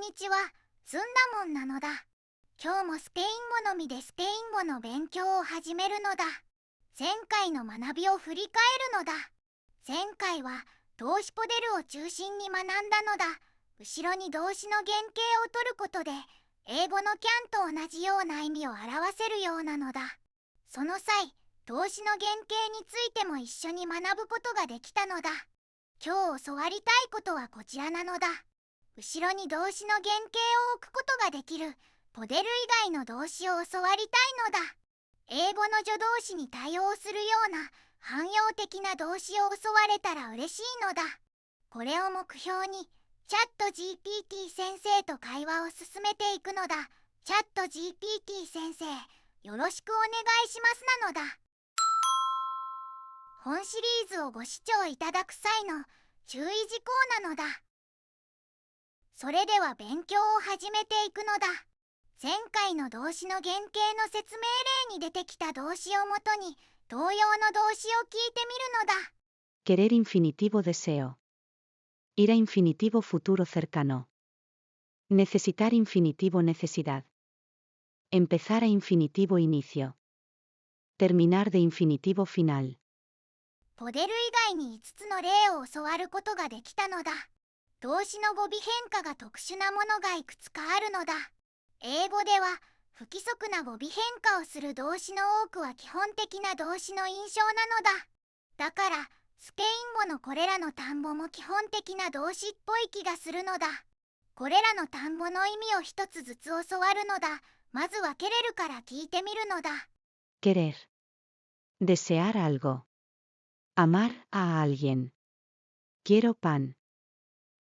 日は済んだもんなのだ。今日もスペイン語のみでスペイン語の勉強を始めるのだ。前回の学びを振り返るのだ。前回は動詞ポデルを中心に学んだのだ。後ろに動詞の原型を取ることで英語のcanと同じような意味を表せるようなのだ。その際、動詞の原型についても一緒に学ぶことができたのだ。今日教わりたいことはこちらなのだ。後ろに動詞の原型を置くことができるポデル以外の動詞を教わりたいのだ。英語の助動詞に対応するような汎用的な動詞を教われたら嬉しいのだ。これを目標にチャット GPT 先生と会話を進めていくのだ。チャット GPT 先生、よろしくお願いしますなのだ。本シリーズをご視聴いただく際の注意事項なのだ。それでは勉強を始めていくのだ。前回の動詞の原型の説明例に出てきた動詞をもとに同様の動詞を聞いてみるのだ。Querer infinitivo deseo. Ir a infinitivo futuro cercano. Necesitar infinitivo necesidad. Empezar a infinitivo inicio. Terminar de infinitivo final. ポデル以外に5つの例を教わることができたのだ。動詞の語尾変化が特殊なものがいくつかあるのだ。英語では不規則な語尾変化をする動詞の多くは基本的な動詞の印象なのだ。だからスペイン語のこれらの単語も基本的な動詞っぽい気がするのだ。これらの単語の意味を一つずつ教わるのだ。まずはケレルから聞いてみるのだ。Querer. Desear algo. Amar a alguien. Quiero pan.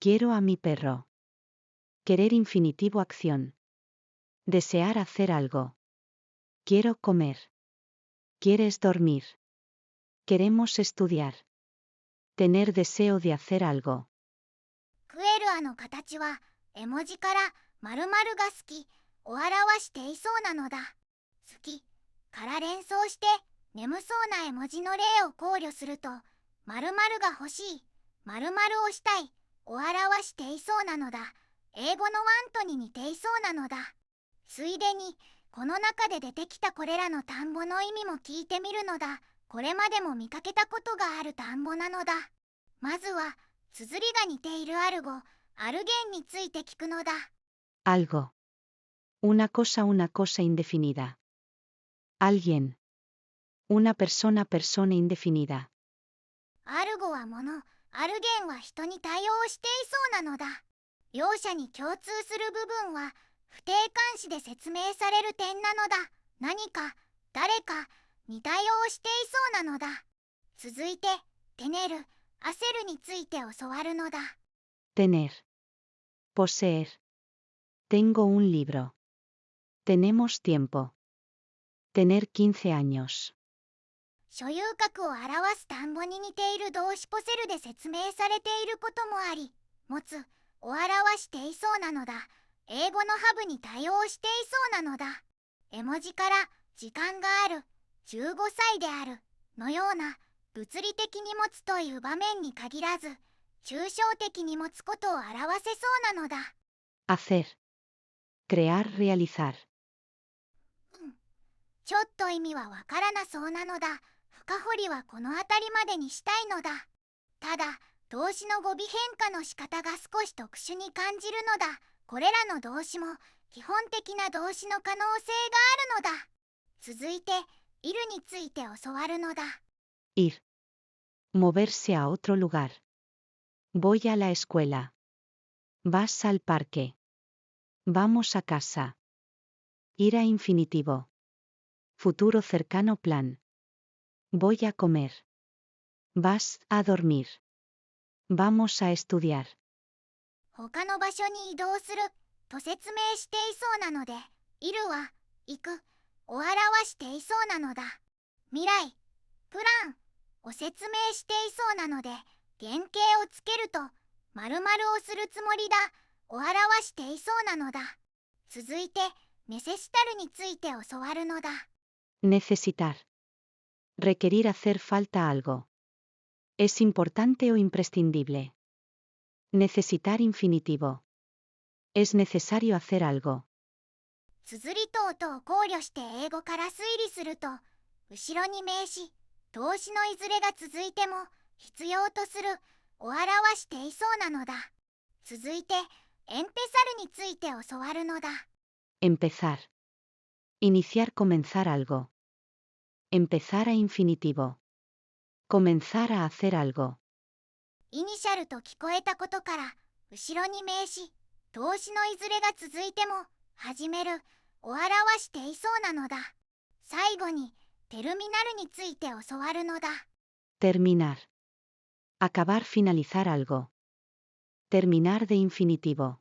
Quiero a mi perro. Querer infinitivo acción. Desear hacer algo. Quiero comer. Quieres dormir. Queremos estudiar. Tener deseo de hacer algo. クエルアの形は絵文字から〇〇が好きを表していそうなのだ。好きから連想して眠そうな絵文字の例を考慮すると〇〇が欲しい〇〇をしたいを表していそうなのだ。英語のワントに似ていそうなのだ。ついでにこの中で出てきたこれらの単語の意味も聞いてみるのだ。これまでも見かけたことがある単語なのだ。まずは綴りが似ているアル語、アルゲンについて聞くのだ。Algo. Una cosa indefinida. Alguien. Una persona indefinida. アル語は物、アルゲンは人に対応していそうなのだ。両者に共通する部分は不定冠詞で説明される点なのだ。何か、誰かに対応していそうなのだ。続いて、テネル、焦るについて教わるのだ。Tener. Poseer. Tengo un libro. Tenemos tiempo. Tener 15 años. 所有格を表す単語に似ている動詞ポセルで説明されていることもあり、持つを表していそうなのだ。英語のハブに対応していそうなのだ。絵文字から時間がある、15歳であるのような物理的に持つという場面に限らず、抽象的に持つことを表せそうなのだ。Hacer. Crear, realizar. ちょっと意味はわからなそうなのだ。深掘りはこの辺りまでにしたいのだ。ただ、動詞の語尾変化の仕方が少し特殊に感じるのだ。これらの動詞も基本的な動詞の可能性があるのだ。続いて、いるについて教わるのだ。Ir. Moverse a otro lugar. Voy a la escuela. Vas al parque. Vamos a casa. Ir a infinitivo. Futuro cercano plan. Voy a comer. Vas a dormir. Vamos a estudiar. 他の場所に移動すると説明していそうなので、いるは行くを表していそうなのだ。未来、プランを説明していそうなので、原型をつけると〇〇をするつもりだを表していそうなのだ。続いて、ネセシタルについて教わるのだ。Necesitar. Requerir hacer falta algo. Es importante o imprescindible. Necesitar infinitivo. Es necesario hacer algo. 綴りと音を考慮して英語から推理すると、後ろに名詞、動詞のいずれが続いても必要とするを表していそうなのだ。続いて、エンペサルについて教わるのだ。Empezar. Iniciar, comenzar algo. Empezar a infinitivo. Comenzar a hacer algo. イニシャルと聞こえたことから、後ろに名詞、動詞のいずれが続いても始めるを表していそうなのだ。最後に、テルミナルについて教わるのだ。Terminar. Acabar, finalizar algo. Terminar de infinitivo.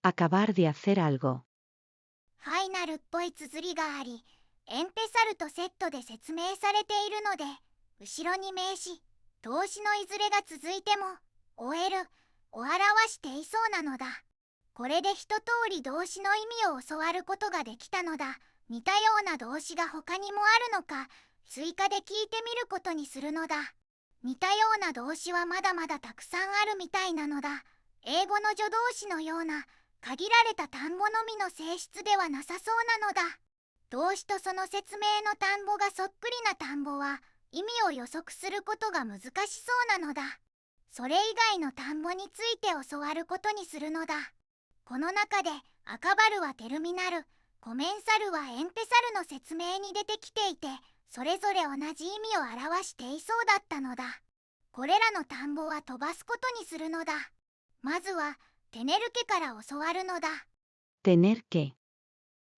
Acabar de hacer algo. ファイナルっぽい綴りがあり、エンペサルとセットで説明されているので、後ろに名詞、動詞のいずれが続いても終えるを表していそうなのだ。これで一通り動詞の意味を教わることができたのだ。似たような動詞が他にもあるのか、追加で聞いてみることにするのだ。似たような動詞はまだまだたくさんあるみたいなのだ。英語の助動詞のような限られた単語のみの性質ではなさそうなのだ。動詞とその説明の単語がそっくりな単語は意味を予測することが難しそうなのだ。それ以外の単語について教わることにするのだ。この中でアカバルはテルミナル、コメンサルはエンペサルの説明に出てきていて、それぞれ同じ意味を表していそうだったのだ。これらの単語は飛ばすことにするのだ。まずはテネルケから教わるのだ。Tener que.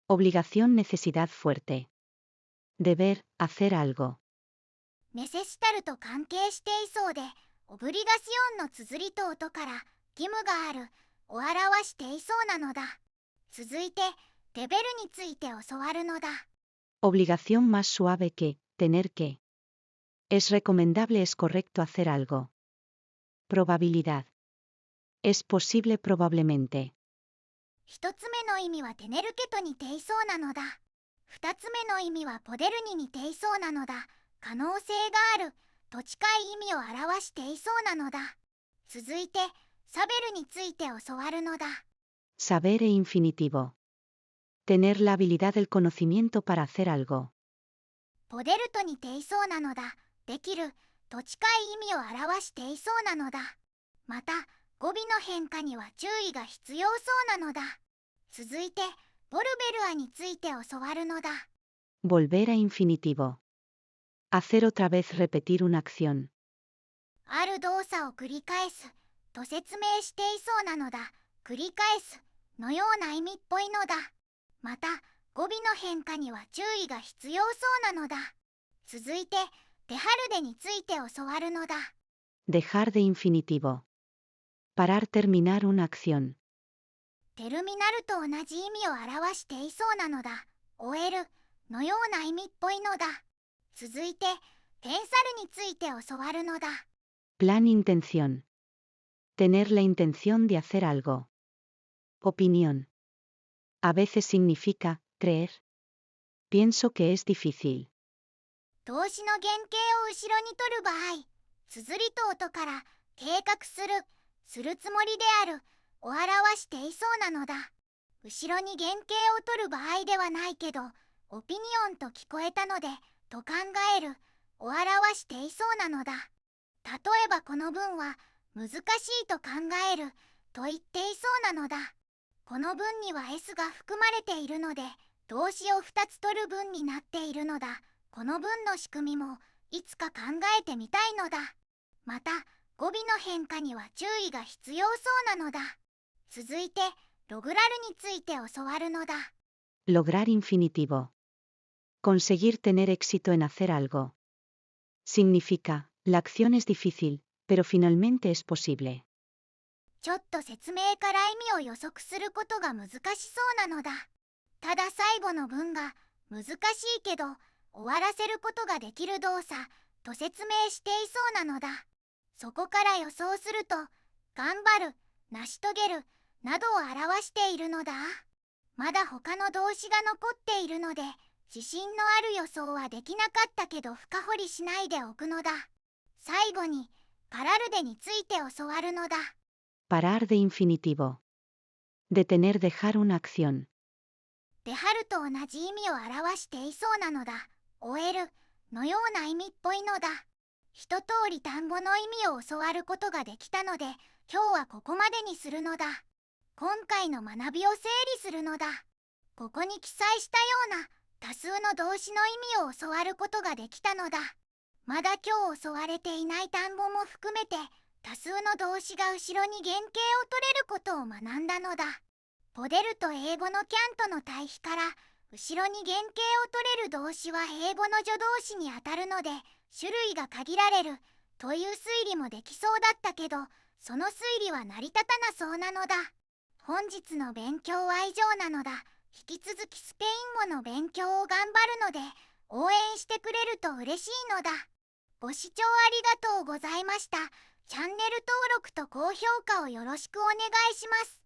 Obligación, necesidad fuerte. Deber, hacer algo. ネセシタルと関係していそうで、オブリガシオンの綴りと音から義務があるを表していそうなのだ。続いて、デベルについて教わるのだ。Obligación más suave que, tener que. Es recomendable, es correcto hacer algo. Probabilidad. Es posible, probablemente. 一つ目の意味はテネルケと似ていそうなのだ。二つ目の意味はポデルに似ていそうなのだ。可能性があると近い意味を表していそうなのだ。続いて、サベルについて教わるのだ。Saber e infinitivo. Tener la habilidad del conocimiento para hacer algo. ポデルと似ていそうなのだ。できると近い意味を表していそうなのだ。また、語尾の変化には注意が必要そうなのだ。続いて、ボルベルアについて教わるのだ。Volver a infinitivo. Hacer otra vez, repetir una acción. ある動作を繰り返すと説明していそうなのだ。繰り返すのような意味っぽいのだ。また、語尾の変化には注意が必要そうなのだ。続いて、デハルデについて教わるのだ。Dejar de infinitivo. Parar, terminar una acción. テルミナルと同じ意味を表していそうなのだ。終えるのような意味っぽいのだ。続いて、ペンサルについて教わるのだ。Plan, intención. Tener la intención de hacer algo. Opinión. A veces significa, creer. Pienso que es difícil. 動詞の原型を後ろに取る場合、綴りと音から計画する、するつもりであるを表していそうなのだ。後ろに原型を取る場合ではないけど、オピニオンと聞こえたので、と考えるを表していそうなのだ。例えばこの文は、難しいと考えると言っていそうなのだ。この文には S が含まれているので、動詞を2つ取る文になっているのだ。この文の仕組みもいつか考えてみたいのだ。また、語尾の変化には注意が必要そうなのだ。続いて、ログラルについて教わるのだ。Lograr infinitivo. Conseguir tener éxito en hacer algo. Significa, la acción es difícil, pero finalmente es posible. ちょっと説明から意味を予測することが難しそうなのだ。ただ最後の文が難しいけど終わらせることができる動作と説明していそうなのだ。そこから予想すると、頑張る、成し遂げるなどを表しているのだ。まだ他の動詞が残っているので、自信のある予想はできなかったけど深掘りしないでおくのだ。最後に、パラルデについて教わるのだ。Parar de infinitivo. Detener, dejar una acción. デハルと同じ意味を表していそうなのだ。終えるのような意味っぽいのだ。一通り単語の意味を教わることができたので、今日はここまでにするのだ。今回の学びを整理するのだ。ここに記載したような多数の動詞の意味を教わることができたのだ。まだ今日教われていない単語も含めて、多数の動詞が後ろに原型を取れることを学んだのだ。ポデルと英語のキャンとの対比から、後ろに原型を取れる動詞は英語の助動詞にあたるので、種類が限られるという推理もできそうだったけど、その推理は成り立たなそうなのだ。本日の勉強は以上なのだ。引き続きスペイン語の勉強を頑張るので、応援してくれると嬉しいのだ。ご視聴ありがとうございました。チャンネル登録と高評価をよろしくお願いします。